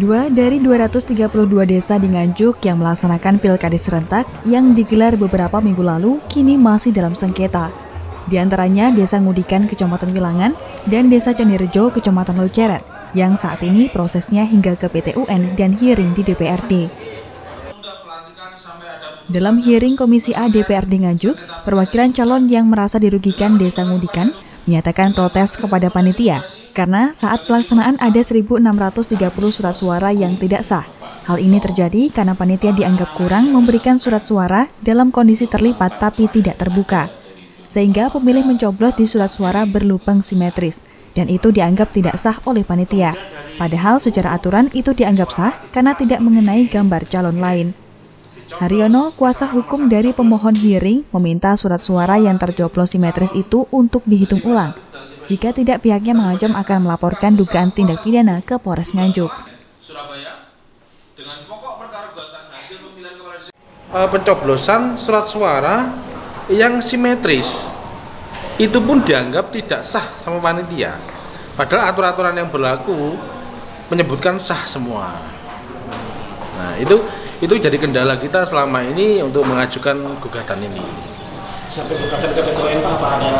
2 dari 232 desa di Nganjuk yang melaksanakan pilkades serentak yang digelar beberapa minggu lalu kini masih dalam sengketa. Di antaranya Desa Ngudikan, Kecamatan Wilangan, dan Desa Candirejo, Kecamatan Loceret, yang saat ini prosesnya hingga ke PT UN dan hearing di DPRD. Dalam hearing Komisi A DPRD Nganjuk, perwakilan calon yang merasa dirugikan Desa Ngudikan menyatakan protes kepada panitia karena saat pelaksanaan ada 1.630 surat suara yang tidak sah. Hal ini terjadi karena panitia dianggap kurang memberikan surat suara dalam kondisi terlipat tapi tidak terbuka. Sehingga pemilih mencoblos di surat suara berlubang simetris dan itu dianggap tidak sah oleh panitia. Padahal secara aturan itu dianggap sah karena tidak mengenai gambar calon lain. Haryono, kuasa hukum dari pemohon hearing, meminta surat suara yang tercoblos simetris itu untuk dihitung ulang. Jika tidak, pihaknya mengancam akan melaporkan dugaan tindak pidana ke Polres Nganjuk. Pencoblosan surat suara yang simetris itu pun dianggap tidak sah sama panitia. Padahal aturan-aturan yang berlaku menyebutkan sah semua. Nah, itu jadi kendala kita selama ini untuk mengajukan gugatan ini. Sampai gugatan ke PT UN, Pak, apa ada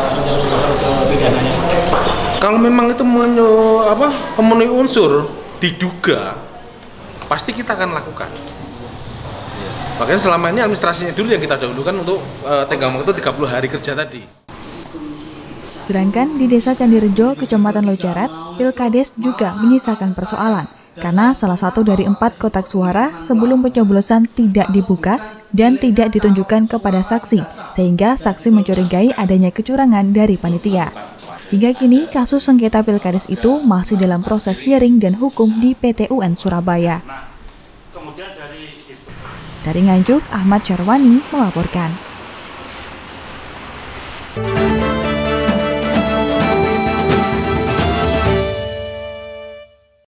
ke pidananya? Kalau memang itu memenuhi unsur diduga, pasti kita akan lakukan. Makanya selama ini administrasinya dulu yang kita dahulukan untuk tenggang waktu 30 hari kerja tadi. Sedangkan di Desa Candirejo, Kecamatan Loceret, pilkades juga menyisakan persoalan karena salah satu dari 4 kotak suara sebelum pencoblosan tidak dibuka dan tidak ditunjukkan kepada saksi, sehingga saksi mencurigai adanya kecurangan dari panitia. Hingga kini, kasus sengketa pilkades itu masih dalam proses hearing dan hukum di PT UN Surabaya. Dari Nganjuk, Ahmad Syarwani melaporkan.